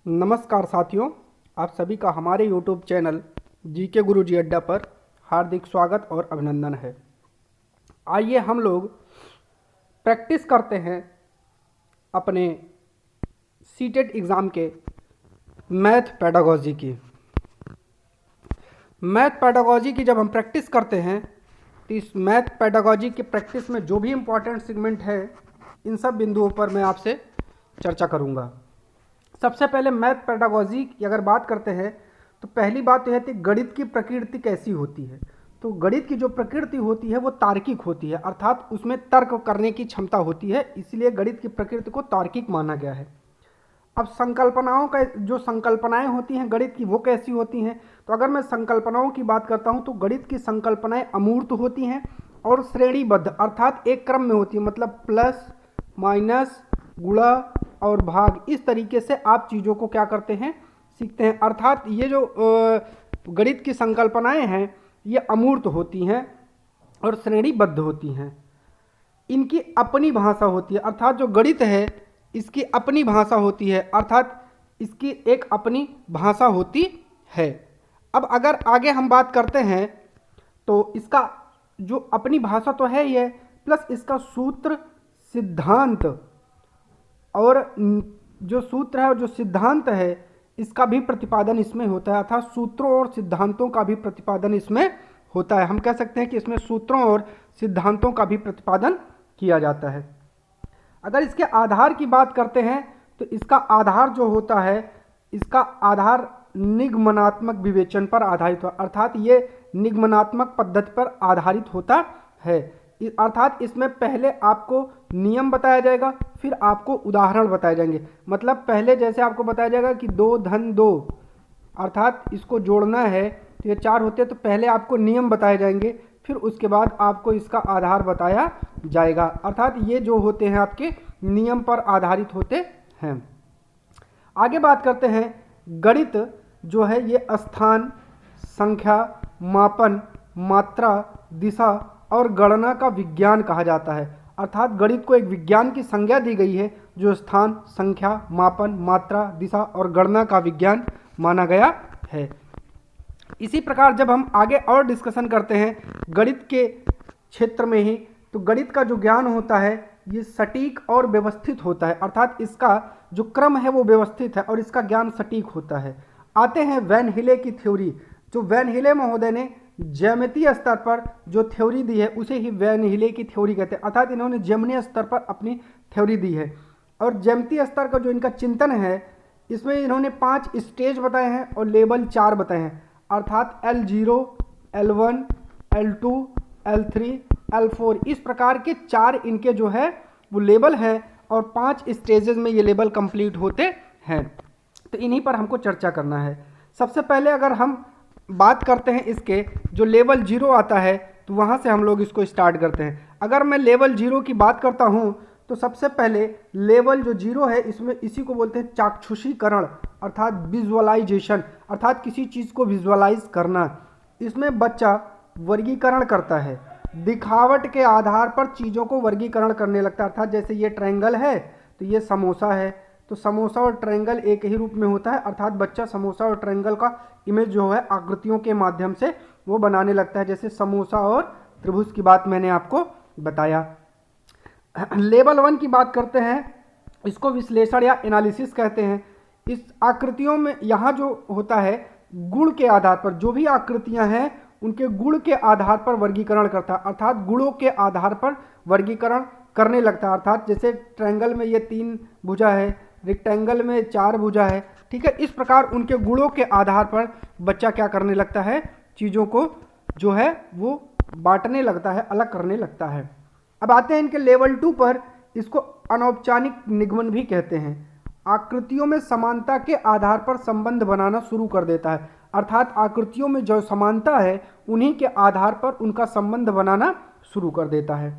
नमस्कार साथियों, आप सभी का हमारे YouTube चैनल जीके गुरुजी अड्डा पर हार्दिक स्वागत और अभिनंदन है। आइए हम लोग प्रैक्टिस करते हैं अपने सीटेट एग्ज़ाम के मैथ पेडागोजी की। मैथ पेडागोजी की जब हम प्रैक्टिस करते हैं तो इस मैथ पेडागोजी की प्रैक्टिस में जो भी इम्पोर्टेंट सेगमेंट है, इन सब बिंदुओं पर मैं आपसे चर्चा करूँगा। सबसे पहले मैथ पेडागोजी की अगर बात करते हैं तो पहली बात तो है कि गणित की प्रकृति कैसी होती है। तो गणित की जो प्रकृति होती है वो तार्किक होती है, अर्थात उसमें तर्क करने की क्षमता होती है, इसलिए गणित की प्रकृति को तार्किक माना गया है। अब संकल्पनाओं का जो संकल्पनाएं होती हैं गणित की वो कैसी होती हैं, तो अगर मैं संकल्पनाओं की बात करता हूं तो गणित की संकल्पनाएं अमूर्त होती हैं और श्रेणीबद्ध अर्थात एक क्रम में होती है, मतलब प्लस माइनस गुणा और भाग, इस तरीके से आप चीज़ों को क्या करते हैं, सीखते हैं। अर्थात ये जो गणित की संकल्पनाएं हैं ये अमूर्त होती हैं और श्रेणीबद्ध होती हैं। इनकी अपनी भाषा होती है, अर्थात जो गणित है इसकी अपनी भाषा होती है, अर्थात इसकी एक अपनी भाषा होती है। अब अगर आगे हम बात करते हैं तो इसका जो अपनी भाषा तो है ही है, प्लस इसका सूत्र सिद्धांत और जो सूत्र है और जो सिद्धांत है इसका भी प्रतिपादन इसमें होता है, अर्थात सूत्रों और सिद्धांतों का भी प्रतिपादन इसमें होता है। हम कह सकते हैं कि इसमें सूत्रों और सिद्धांतों का भी प्रतिपादन किया जाता है। अगर इसके आधार की बात करते हैं तो इसका आधार जो होता है, इसका आधार निगमनात्मक विवेचन पर आधारित हो, अर्थात ये निगमनात्मक पद्धति पर आधारित होता है। अर्थात इसमें पहले आपको नियम बताया जाएगा, फिर आपको उदाहरण बताए जाएंगे। मतलब पहले जैसे आपको बताया जाएगा कि 2 धन 2, अर्थात इसको जोड़ना है तो ये 4 होते हैं, तो पहले आपको नियम बताए जाएंगे, फिर उसके बाद आपको इसका आधार बताया जाएगा। अर्थात ये जो होते हैं आपके नियम पर आधारित होते हैं। आगे बात करते हैं, गणित जो है ये स्थान, संख्या, मापन, मात्रा, दिशा और गणना का विज्ञान कहा जाता है। अर्थात गणित को एक विज्ञान की संज्ञा दी गई है जो स्थान, संख्या, मापन, मात्रा, दिशा और गणना का विज्ञान माना गया है। इसी प्रकार जब हम आगे और डिस्कशन करते हैं गणित के क्षेत्र में ही, तो गणित का जो ज्ञान होता है ये सटीक और व्यवस्थित होता है, अर्थात इसका जो क्रम है वो व्यवस्थित है और इसका ज्ञान सटीक होता है। आते हैं वैन हिले की थ्योरी। जो वैन हिले महोदय ने ज्यामितीय स्तर पर जो थ्योरी दी है उसे ही वैन हिले की थ्योरी कहते हैं, अर्थात इन्होंने ज्यामितीय स्तर पर अपनी थ्योरी दी है। और ज्यामितीय स्तर का जो इनका चिंतन है इसमें इन्होंने 5 स्टेज बताए हैं और लेवल 4 बताए हैं, अर्थात L0, L1, L2, L3, L4, इस प्रकार के 4 इनके जो है वो लेवल हैं और 5 स्टेजेस में ये लेवल कंप्लीट होते हैं। तो इन्हीं पर हमको चर्चा करना है। सबसे पहले अगर हम बात करते हैं इसके जो लेवल 0 आता है तो वहाँ से हम लोग इसको स्टार्ट करते हैं। अगर मैं लेवल 0 की बात करता हूँ तो सबसे पहले लेवल जो 0 है इसमें इसी को बोलते हैं चाक्षुषीकरण, अर्थात विजुअलाइजेशन, अर्थात किसी चीज़ को विजुअलाइज करना। इसमें बच्चा वर्गीकरण करता है, दिखावट के आधार पर चीज़ों को वर्गीकरण करने लगता है। अर्थात जैसे ये ट्रायंगल है तो ये समोसा है, तो समोसा और ट्रायंगल एक ही रूप में होता है, अर्थात बच्चा समोसा और ट्रायंगल का इमेज जो है आकृतियों के माध्यम से वो बनाने लगता है, जैसे समोसा और त्रिभुज की बात मैंने आपको बताया। लेवल 1 की बात करते हैं, इसको विश्लेषण या एनालिसिस कहते हैं। इस आकृतियों में यहाँ जो होता है गुण के आधार पर, जो भी आकृतियाँ हैं उनके गुण के आधार पर वर्गीकरण करता है, अर्थात गुणों के आधार पर वर्गीकरण करने लगता है। अर्थात जैसे ट्रायंगल में ये 3 भुजा है, रेक्टेंगल में 4 भुजा है, ठीक है। इस प्रकार उनके गुणों के आधार पर बच्चा क्या करने लगता है, चीज़ों को जो है वो बांटने लगता है, अलग करने लगता है। अब आते हैं इनके लेवल 2 पर, इसको अनौपचारिक निगमन भी कहते हैं। आकृतियों में समानता के आधार पर संबंध बनाना शुरू कर देता है, अर्थात आकृतियों में जो समानता है उन्हीं के आधार पर उनका संबंध बनाना शुरू कर देता है।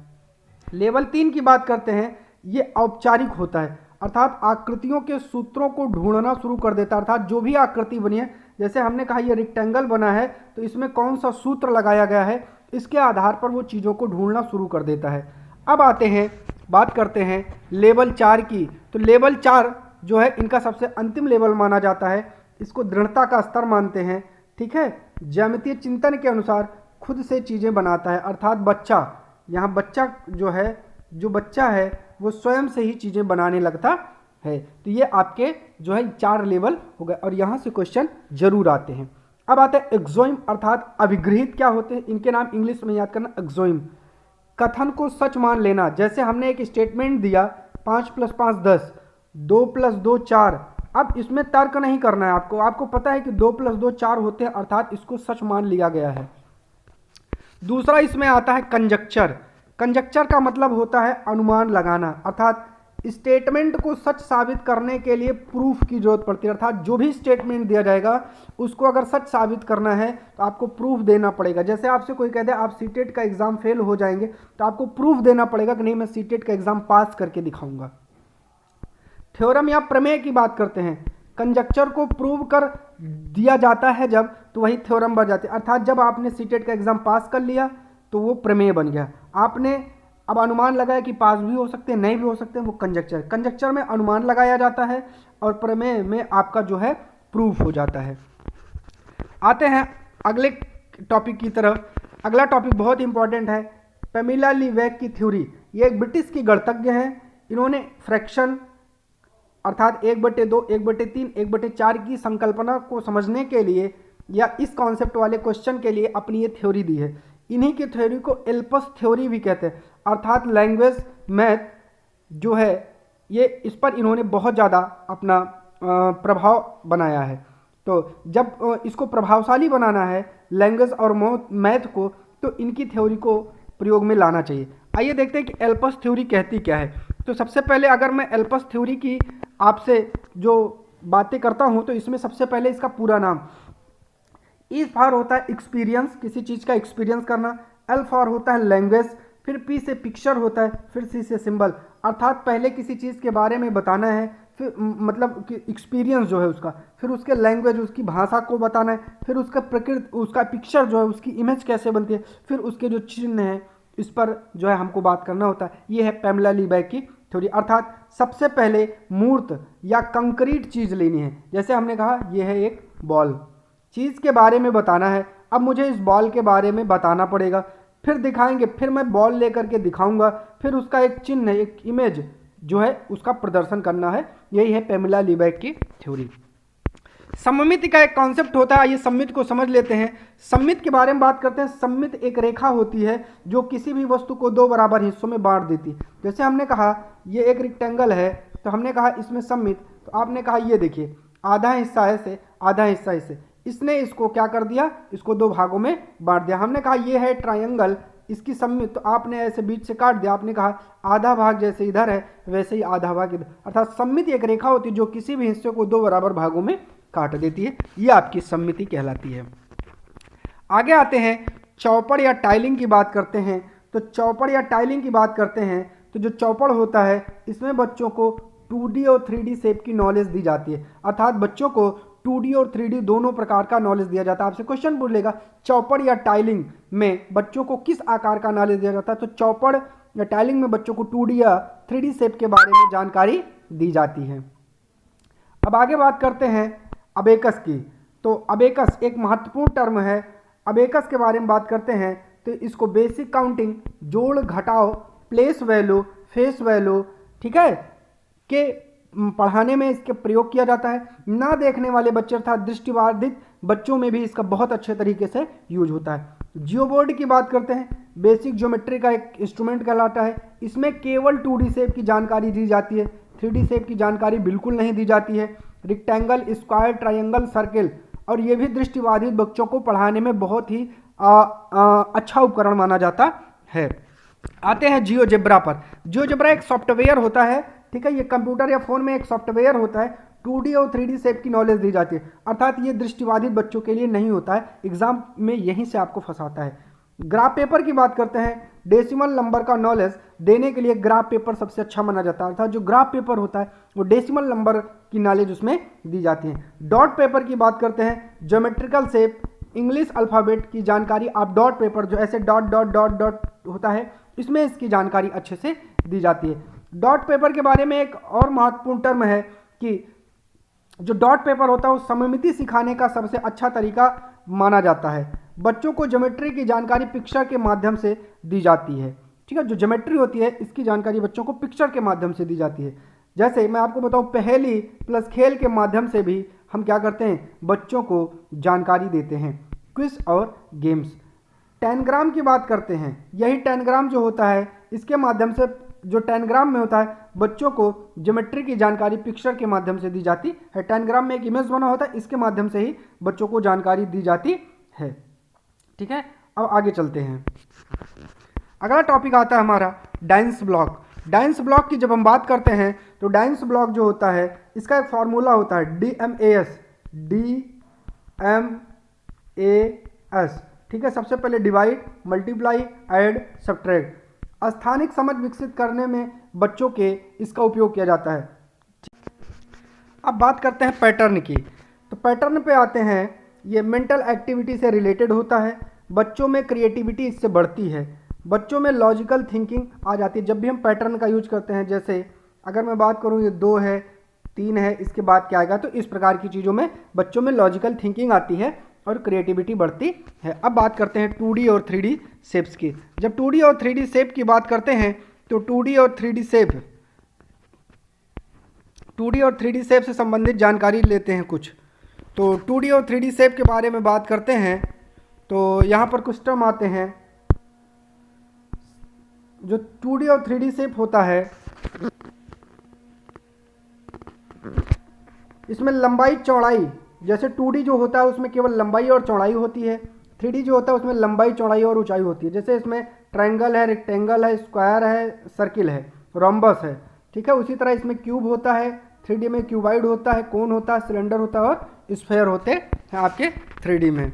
लेवल 3 की बात करते हैं, ये औपचारिक होता है, अर्थात आकृतियों के सूत्रों को ढूंढना शुरू कर देता है। अर्थात जो भी आकृति बनी है, जैसे हमने कहा ये रेक्टेंगल बना है तो इसमें कौन सा सूत्र लगाया गया है, इसके आधार पर वो चीज़ों को ढूंढना शुरू कर देता है। अब आते हैं बात करते हैं लेवल 4 की। तो लेवल 4 जो है इनका सबसे अंतिम लेवल माना जाता है, इसको दृढ़ता का स्तर मानते हैं। ठीक है, ज्यामितीय चिंतन के अनुसार खुद से चीज़ें बनाता है, अर्थात बच्चा, यहाँ बच्चा जो है, जो बच्चा है वो स्वयं से ही चीज़ें बनाने लगता है। तो ये आपके जो है 4 लेवल हो गए और यहाँ से क्वेश्चन जरूर आते हैं। अब आते हैं एक्सोइम अर्थात अभिगृहित क्या होते हैं, इनके नाम इंग्लिश में याद करना, एक्सोइम। कथन को सच मान लेना, जैसे हमने एक स्टेटमेंट दिया 5 + 5 10, 2 + 2 4। अब इसमें तर्क नहीं करना है आपको, आपको पता है कि 2 + 2 4 होते हैं, अर्थात इसको सच मान लिया गया है। दूसरा इसमें आता है कंजक्चर। कंजक्चर का मतलब होता है अनुमान लगाना, अर्थात स्टेटमेंट को सच साबित करने के लिए प्रूफ की जरूरत पड़ती है, अर्थात जो भी स्टेटमेंट दिया जाएगा उसको अगर सच साबित करना है तो आपको प्रूफ देना पड़ेगा। जैसे आपसे कोई कह दे आप सीटेट का एग्जाम फेल हो जाएंगे तो आपको प्रूफ देना पड़ेगा कि नहीं मैं सीटेट का एग्जाम पास करके दिखाऊंगा। थ्योरम या प्रमेय की बात करते हैं, कंजक्चर को प्रूव कर दिया जाता है जब, तो वही थ्योरम बन जाती है, अर्थात जब आपने सीटेट का एग्जाम पास कर लिया तो वो प्रमेय बन गया। आपने अब अनुमान लगाया कि पास भी हो सकते हैं नहीं भी हो सकते हैं, वो कंजक्चर। कंजक्चर में अनुमान लगाया जाता है और प्रमेय में आपका जो है प्रूफ हो जाता है। आते हैं अगले टॉपिक की तरफ। अगला टॉपिक बहुत इंपॉर्टेंट है, पैमिला लीवेक की थ्योरी। ये एक ब्रिटिश की गणितज्ञ हैं, इन्होंने फ्रैक्शन अर्थात 1/2, 1/3, 1/4 की संकल्पना को समझने के लिए या इस कॉन्सेप्ट वाले क्वेश्चन के लिए अपनी ये थ्योरी दी है। इन्हीं की थ्योरी को एल्पस थ्योरी भी कहते हैं, अर्थात लैंग्वेज मैथ जो है ये इस पर इन्होंने बहुत ज़्यादा अपना प्रभाव बनाया है। तो जब इसको प्रभावशाली बनाना है लैंग्वेज और मैथ को, तो इनकी थ्योरी को प्रयोग में लाना चाहिए। आइए देखते हैं कि एल्पस थ्योरी कहती क्या है। तो सबसे पहले अगर मैं एल्पस थ्योरी की आपसे जो बातें करता हूँ तो इसमें सबसे पहले इसका पूरा नाम, ई फॉर होता है एक्सपीरियंस, किसी चीज़ का एक्सपीरियंस करना, एल फॉर होता है लैंग्वेज, फिर पी से पिक्चर होता है, फिर सी से सिंबल, अर्थात पहले किसी चीज़ के बारे में बताना है, फिर मतलब कि एक्सपीरियंस जो है उसका, फिर उसके लैंग्वेज उसकी भाषा को बताना है, फिर उसका प्रकृति उसका पिक्चर जो है उसकी इमेज कैसे बनती है, फिर उसके जो चिन्ह हैं इस पर जो है हमको बात करना होता है। ये है पैमिला लीवेक की थ्योरी, अर्थात सबसे पहले मूर्त या कंक्रीट चीज़ लेनी है। जैसे हमने कहा ये है एक बॉल, चीज़ के बारे में बताना है, अब मुझे इस बॉल के बारे में बताना पड़ेगा, फिर दिखाएंगे, फिर मैं बॉल लेकर के दिखाऊंगा, फिर उसका एक चिन्ह एक इमेज जो है उसका प्रदर्शन करना है। यही है पैमिला लीवेक की थ्योरी। सममिति का एक कॉन्सेप्ट होता है, ये सममिति को समझ लेते हैं। सममिति के बारे में बात करते हैं। सममिति एक रेखा होती है जो किसी भी वस्तु को 2 बराबर हिस्सों में बांट देती है। जैसे हमने कहा ये एक रेक्टेंगल है तो हमने कहा इसमें सममिति, तो आपने कहा ये देखिए आधा हिस्सा ऐसे आधा हिस्सा ऐसे, इसने इसको क्या कर दिया, इसको 2 भागों में बांट दिया। हमने कहा ये है ट्रायंगल, इसकी सममिति, तो आपने ऐसे बीच से काट दिया, आपने कहा आधा भाग जैसे इधर है वैसे ही आधा भाग इधर, अर्थात सममिति एक रेखा होती है जो किसी भी हिस्से को 2 बराबर भागों में काट देती है, ये आपकी सममिति कहलाती है। आगे आते हैं चौपड़ या टाइलिंग की बात करते हैं। तो चौपड़ या टाइलिंग की बात करते हैं तो जो चौपड़ होता है इसमें बच्चों को 2D और 3D शेप की नॉलेज दी जाती है, अर्थात बच्चों को 2D और 3D दोनों प्रकार का नॉलेज दिया जाता है। आपसे क्वेश्चन पूछेगा चौपड़ या टाइलिंग में बच्चों को किस आकार का नॉलेज दिया जाता है, तो चौपड़ या टाइलिंग में बच्चों को 2D या 3D शेप के बारे में जानकारी दी जाती है। अब आगे बात करते हैं अबेकस की। तो अबेकस एक महत्वपूर्ण टर्म है। अबेकस के बारे में बात करते हैं तो इसको बेसिक काउंटिंग, जोड़ घटाव, प्लेस वैल्यू, फेस वैल्यू, ठीक है, के पढ़ाने में इसके प्रयोग किया जाता है। ना देखने वाले बच्चे अर्थात दृष्टिबाधित बच्चों में भी इसका बहुत अच्छे तरीके से यूज होता है। जियोबोर्ड की बात करते हैं, बेसिक ज्योमेट्री का एक इंस्ट्रूमेंट कहलाता है। इसमें केवल 2D शेप की जानकारी दी जाती है, 3D शेप की जानकारी बिल्कुल नहीं दी जाती है। रेक्टेंगल, स्क्वायर, ट्रायंगल, सर्किल, और ये भी दृष्टिबाधित बच्चों को पढ़ाने में बहुत ही अच्छा उपकरण माना जाता है। आते हैं जियोजेब्रा पर। जियोजेब्रा एक सॉफ्टवेयर होता है, ठीक है, ये कंप्यूटर या फोन में एक सॉफ्टवेयर होता है। 2D और 3D शेप की नॉलेज दी जाती है, अर्थात ये दृष्टिबाधित बच्चों के लिए नहीं होता है, एग्जाम में यहीं से आपको फंसाता है। ग्राफ पेपर की बात करते हैं। डेसिमल नंबर का नॉलेज देने के लिए ग्राफ पेपर सबसे अच्छा माना जाता है, अर्थात जो ग्राफ पेपर होता है वो डेसिमल नंबर की नॉलेज उसमें दी जाती है। डॉट पेपर की बात करते हैं। ज्योमेट्रिकल शेप, इंग्लिश अल्फ़ाबेट की जानकारी आप डॉट पेपर जो ऐसे डॉट डॉट डॉट डॉट होता है इसमें इसकी जानकारी अच्छे से दी जाती है। डॉट पेपर के बारे में एक और महत्वपूर्ण टर्म है कि जो डॉट पेपर होता है वो सममिति सिखाने का सबसे अच्छा तरीका माना जाता है। बच्चों को ज्योमेट्री की जानकारी पिक्चर के माध्यम से दी जाती है। ठीक है, जो ज्योमेट्री होती है इसकी जानकारी बच्चों को पिक्चर के माध्यम से दी जाती है। जैसे मैं आपको बताऊं, पहेली प्लस खेल के माध्यम से भी हम क्या करते हैं, बच्चों को जानकारी देते हैं, क्विज और गेम्स। टेनग्राम की बात करते हैं, यही टेनग्राम जो होता है इसके माध्यम से, जो टेनग्राम में होता है बच्चों को ज्योमेट्री की जानकारी पिक्चर के माध्यम से दी जाती है। टेनग्राम में एक इमेज बना होता है, इसके माध्यम से ही बच्चों को जानकारी दी जाती है। ठीक है, अब आगे चलते हैं। अगला टॉपिक आता है हमारा डाइंस ब्लॉक। डाइंस ब्लॉक की जब हम बात करते हैं तो डाइंस ब्लॉक जो होता है इसका एक फार्मूला होता है DMAS, DMAS। ठीक है, सबसे पहले डिवाइड, मल्टीप्लाई, ऐड, सब्ट्रैक्ट। स्थानिक समझ विकसित करने में बच्चों के इसका उपयोग किया जाता है। अब बात करते हैं पैटर्न की। तो पैटर्न पे आते हैं, ये मेंटल एक्टिविटी से रिलेटेड होता है। बच्चों में क्रिएटिविटी इससे बढ़ती है, बच्चों में लॉजिकल थिंकिंग आ जाती है जब भी हम पैटर्न का यूज करते हैं। जैसे अगर मैं बात करूँ, ये 2 है, 3 है, इसके बाद क्या आएगा, तो इस प्रकार की चीज़ों में बच्चों में लॉजिकल थिंकिंग आती है और क्रिएटिविटी बढ़ती है। अब बात करते हैं 2D और 3D शेप्स की। जब 2D और 3D शेप की बात करते हैं तो 2D और 3D शेप से संबंधित जानकारी लेते हैं कुछ। तो 2D और 3D शेप के बारे में बात करते हैं तो यहाँ पर कुछ टर्म आते हैं। जो 2D और 3D शेप होता है इसमें लंबाई चौड़ाई, जैसे 2D जो होता है उसमें केवल लंबाई और चौड़ाई होती है, 3D जो होता है उसमें लंबाई चौड़ाई और ऊंचाई होती है। जैसे इसमें ट्रायंगल है, रेक्टेंगल है, स्क्वायर है, सर्किल है, रोम्बस है। ठीक है, उसी तरह इसमें क्यूब होता है, 3D में क्यूबाइड होता है, कोन होता है, सिलेंडर होता है और स्फेयर होते हैं आपके 3D में।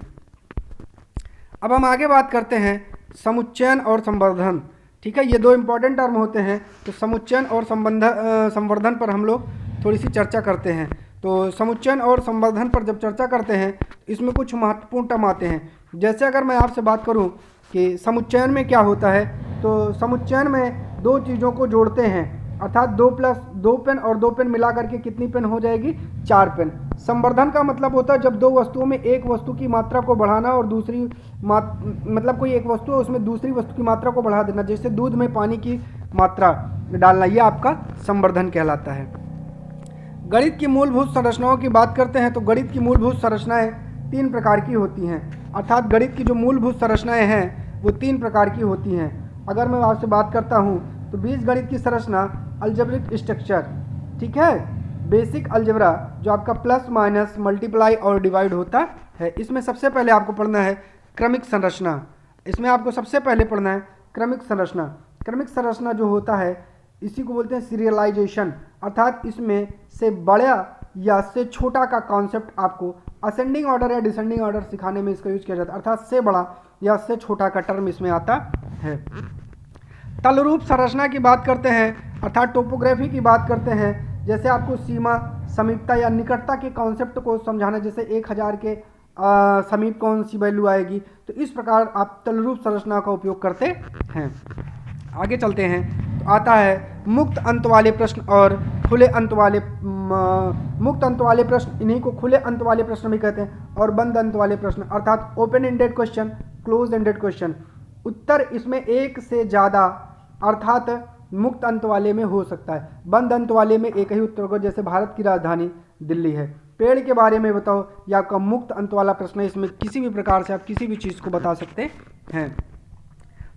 अब हम आगे बात करते हैं समुच्चयन और संवर्धन। ठीक है, ये 2 इंपॉर्टेंट टर्म होते हैं। तो समुच्चयन और संवर्धन पर हम लोग थोड़ी सी चर्चा करते हैं। तो समुच्चयन और संवर्धन पर जब चर्चा करते हैं इसमें कुछ महत्वपूर्ण टर्म आते हैं। जैसे अगर मैं आपसे बात करूं कि समुच्चयन में क्या होता है, तो समुच्चयन में 2 चीज़ों को जोड़ते हैं, अर्थात 2 + 2 पेन और 2 पेन मिला करके कितनी पेन हो जाएगी, 4 पेन। संवर्धन का मतलब होता है जब 2 वस्तुओं में एक वस्तु की मात्रा को बढ़ाना और दूसरी मतलब कोई एक वस्तु है उसमें दूसरी वस्तु की मात्रा को बढ़ा देना, जैसे दूध में पानी की मात्रा डालना, यह आपका संवर्धन कहलाता है। गणित की मूलभूत संरचनाओं की बात करते हैं तो गणित की मूलभूत संरचनाएं 3 प्रकार की होती हैं, अर्थात गणित की जो मूलभूत संरचनाएं हैं वो 3 प्रकार की होती हैं। अगर मैं आपसे बात करता हूं तो बीजगणित की संरचना, अलजेब्रिक स्ट्रक्चर, ठीक है, बेसिक अलजेब्रा जो आपका प्लस माइनस मल्टीप्लाई और डिवाइड होता है। इसमें सबसे पहले आपको पढ़ना है क्रमिक संरचना। इसमें आपको सबसे पहले पढ़ना है क्रमिक संरचना। क्रमिक संरचना जो होता है इसी को बोलते हैं सीरियलाइजेशन, अर्थात इसमें से बड़ा या से छोटा का कॉन्सेप्ट आपको असेंडिंग ऑर्डर या डिसेंडिंग ऑर्डर सिखाने में इसका यूज किया जाता है, अर्थात से बड़ा या से छोटा का टर्म इसमें आता है। तलरूप संरचना की बात करते हैं, अर्थात टोपोग्राफी की बात करते हैं, जैसे आपको सीमा, समीपता या निकटता के कॉन्सेप्ट को समझाना, जैसे 1000 के समीप कौन सी वैल्यू आएगी, तो इस प्रकार आप तलरूप संरचना का उपयोग करते हैं। आगे चलते हैं तो आता है मुक्त अंत वाले प्रश्न और खुले अंत वाले, मुक्त अंत वाले प्रश्न, इन्हीं को खुले अंत वाले प्रश्न भी कहते हैं, और बंद अंत वाले प्रश्न, अर्थात open ended question, close ended question. उत्तर इसमें एक से ज़्यादा अर्थात मुक्त अंत वाले में हो सकता है, बंद अंत वाले में एक ही उत्तर होगा, जैसे भारत की राजधानी दिल्ली है। पेड़ के बारे में बताओ, यह आपका मुक्त अंत वाला प्रश्न है, इसमें किसी भी प्रकार से आप किसी भी चीज़ को बता सकते हैं।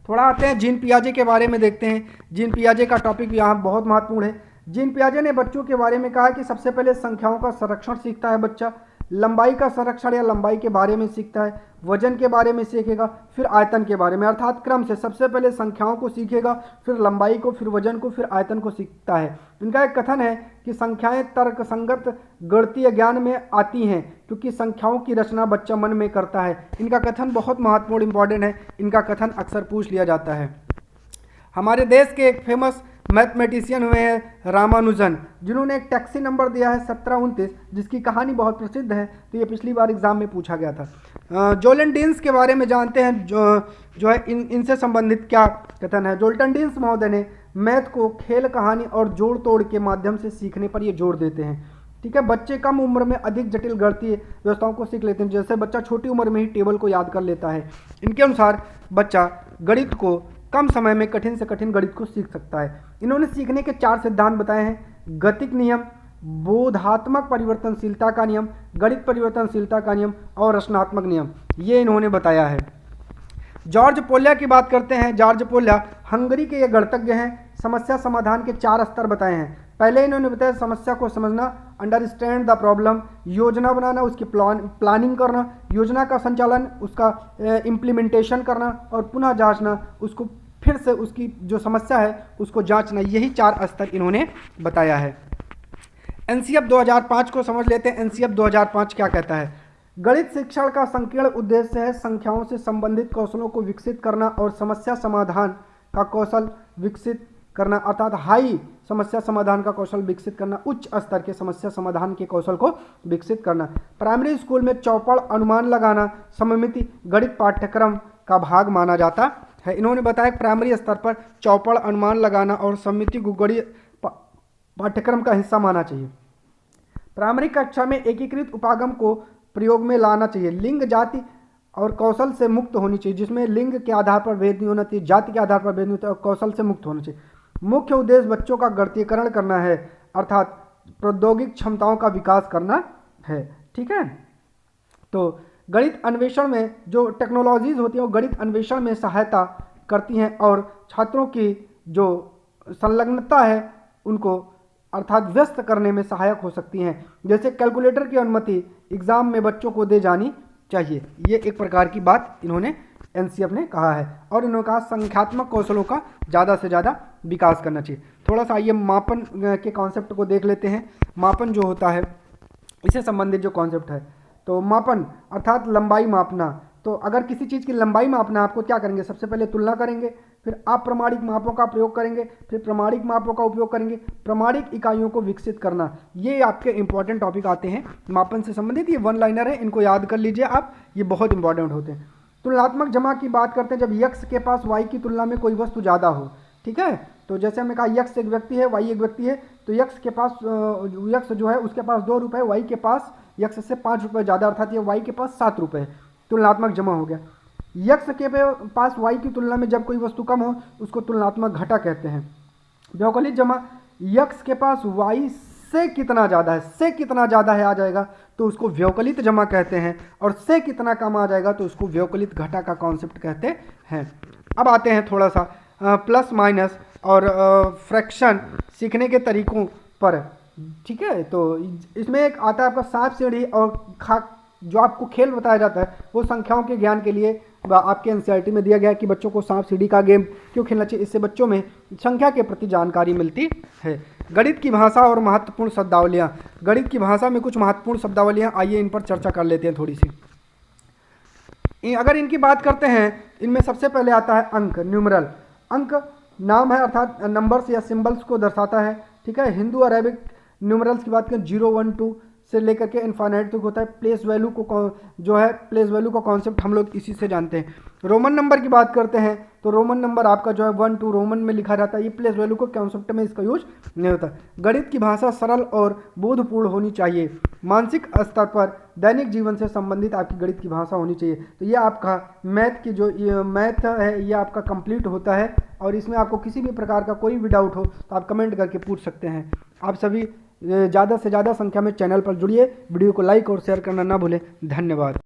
थोड़ा आते हैं जीन पियाजे के बारे में देखते हैं। जीन पियाजे का टॉपिक यहाँ बहुत महत्वपूर्ण है। जीन पियाजे ने बच्चों के बारे में कहा कि सबसे पहले संख्याओं का संरक्षण सीखता है बच्चा, लंबाई का संरक्षण या लंबाई के बारे में सीखता है, वजन के बारे में सीखेगा, फिर आयतन के बारे में, अर्थात क्रम से सबसे पहले संख्याओं को सीखेगा, फिर लंबाई को, फिर वजन को, फिर आयतन को सीखता है। इनका एक कथन है कि संख्याएं तर्कसंगत गणितीय ज्ञान में आती हैं क्योंकि संख्याओं की रचना बच्चा मन में करता है। इनका कथन बहुत महत्वपूर्ण इंपॉर्टेंट है, इनका कथन अक्सर पूछ लिया जाता है। हमारे देश के एक फेमस मैथमेटिशियन हुए हैं रामानुजन, जिन्होंने एक टैक्सी नंबर दिया है 1729, जिसकी कहानी बहुत प्रसिद्ध है, तो ये पिछली बार एग्जाम में पूछा गया था। जोल्टन के बारे में जानते हैं, जो है इनसे संबंधित क्या कथन है। जोल्टन महोदय ने मैथ को खेल, कहानी और जोड़ तोड़ के माध्यम से सीखने पर ये जोर देते हैं। ठीक है, बच्चे कम उम्र में अधिक जटिल गणितीय व्यवस्थाओं को सीख लेते हैं, जैसे बच्चा छोटी उम्र में ही टेबल को याद कर लेता है। इनके अनुसार बच्चा गणित को कम समय में कठिन से कठिन गणित को सीख सकता है। इन्होंने सीखने के 4 सिद्धांत बताए हैं: गतिक नियम, बोधात्मक परिवर्तनशीलता का नियम, गणित परिवर्तनशीलता का नियम और रचनात्मक नियम, ये इन्होंने बताया है। जॉर्ज पोल्या की बात करते हैं। जॉर्ज पोल्या हंगरी के ये गणितज्ञ हैं। समस्या समाधान के 4 स्तर बताए हैं। पहले इन्होंने बताया समस्या को समझना, अंडरस्टैंड द प्रॉब्लम, योजना बनाना, उसकी प्लानिंग करना, योजना का संचालन, उसका इम्प्लीमेंटेशन करना और पुनः जांचना, उसको फिर से उसकी जो समस्या है उसको जांचना। यही 4 स्तर इन्होंने बताया है। एनसीएफ 2005 को समझ लेते हैं। एनसीएफ 2005 क्या कहता है? गणित शिक्षण का संकीर्ण उद्देश्य है संख्याओं से संबंधित कौशलों को विकसित करना और समस्या समाधान का कौशल विकसित करना, अर्थात हाई समस्या समाधान का कौशल विकसित करना, उच्च स्तर के समस्या समाधान के कौशल को विकसित करना। प्राइमरी स्कूल में चौपड़, अनुमान लगाना, सममिति गणित पाठ्यक्रम का भाग माना जाता है। इन्होंने बताया कि प्राइमरी स्तर पर चौपड़, अनुमान लगाना और सममिति को गणित पाठ्यक्रम का हिस्सा माना चाहिए। प्राइमरी कक्षा में एकीकृत उपागम को प्रयोग में लाना चाहिए। लिंग, जाति और कौशल से मुक्त होनी चाहिए, जिसमें लिंग के आधार पर भेद नहीं होना चाहिए, जाति के आधार पर भेद नहीं होता और कौशल से मुक्त होना चाहिए। मुख्य उद्देश्य बच्चों का गणितीकरण करना है, अर्थात प्रौद्योगिक क्षमताओं का विकास करना है। ठीक है, तो गणित अन्वेषण में जो टेक्नोलॉजीज होती हैं वो गणित अन्वेषण में सहायता करती हैं और छात्रों की जो संलग्नता है उनको अर्थात व्यस्त करने में सहायक हो सकती हैं। जैसे कैलकुलेटर की अनुमति एग्जाम में बच्चों को दे जानी चाहिए। ये एक प्रकार की बात इन्होंने एनसीएफ ने कहा है। और इन्होंने कहा संख्यात्मक कौशलों का ज़्यादा से ज़्यादा विकास करना चाहिए। थोड़ा सा आइए मापन के कॉन्सेप्ट को देख लेते हैं। मापन जो होता है इससे संबंधित जो कॉन्सेप्ट है, तो मापन अर्थात लंबाई मापना। तो अगर किसी चीज़ की लंबाई मापना आपको क्या करेंगे? सबसे पहले तुलना करेंगे, फिर आप प्रमाणिक मापों का प्रयोग करेंगे, फिर प्रमाणिक मापों का उपयोग करेंगे, प्रमाणिक इकाइयों को विकसित करना। ये आपके इंपॉर्टेंट टॉपिक आते हैं मापन से संबंधित। ये 1 लाइनर है, इनको याद कर लीजिए आप, ये बहुत इंपॉर्टेंट होते हैं। तुलनात्मक जमा की बात करते हैं जब यक्स के पास वाई की तुलना में कोई वस्तु ज़्यादा हो। ठीक है, तो जैसे हमने कहा यक्स एक व्यक्ति है, वाई एक व्यक्ति है, तो यक्स के पास यक्स जो है उसके पास 2 रुपये, वाई के पास यक्स से 5 रुपये ज़्यादा, अर्थात ये वाई के पास 7 रुपये, तुलनात्मक जमा हो गया। यक्स के पास वाई की तुलना में जब कोई वस्तु कम हो उसको तुलनात्मक घटा कहते हैं। व्यवकलित जमा, यक्स के पास वाई से कितना ज़्यादा है, से कितना ज़्यादा है आ जाएगा तो उसको व्यवकलित जमा कहते हैं, और से कितना कम आ जाएगा तो उसको व्यवकलित घटा का कॉन्सेप्ट कहते हैं। अब आते हैं थोड़ा सा प्लस माइनस और फ्रैक्शन सीखने के तरीकों पर। ठीक है, तो इसमें एक आता है आपका सांप सीढ़ी और जो आपको खेल बताया जाता है वो संख्याओं के ज्ञान के लिए आपके एनसीईआरटी में दिया गया है कि बच्चों को सांप सीढ़ी का गेम क्यों खेलना चाहिए। इससे बच्चों में संख्या के प्रति जानकारी मिलती है। गणित की भाषा और महत्वपूर्ण शब्दावलियाँ। गणित की भाषा में कुछ महत्वपूर्ण शब्दावलियाँ, आइए इन पर चर्चा कर लेते हैं थोड़ी सी। अगर इनकी बात करते हैं, इनमें सबसे पहले आता है अंक, न्यूमरल। अंक नाम है अर्थात नंबर्स या सिंबल्स को दर्शाता है। ठीक है, हिंदू अरेबिक न्यूमरल्स की बात करें 0 1 2 से लेकर के इन्फाइनाइट तक होता है। प्लेस वैल्यू को जो है प्लेस वैल्यू का कॉन्सेप्ट हम लोग इसी से जानते हैं। रोमन नंबर की बात करते हैं तो रोमन नंबर आपका जो है 1 2 रोमन में लिखा जाता है। ये प्लेस वैल्यू को कॉन्सेप्ट में इसका यूज नहीं होता। गणित की भाषा सरल और बोधपूर्ण होनी चाहिए। मानसिक स्तर पर दैनिक जीवन से संबंधित आपकी गणित की भाषा होनी चाहिए। तो ये आपका मैथ की जो मैथ है ये आपका कंप्लीट होता है, और इसमें आपको किसी भी प्रकार का कोई भी डाउट हो तो आप कमेंट करके पूछ सकते हैं। आप सभी ज़्यादा से ज़्यादा संख्या में चैनल पर जुड़िए, वीडियो को लाइक और शेयर करना ना भूलें। धन्यवाद।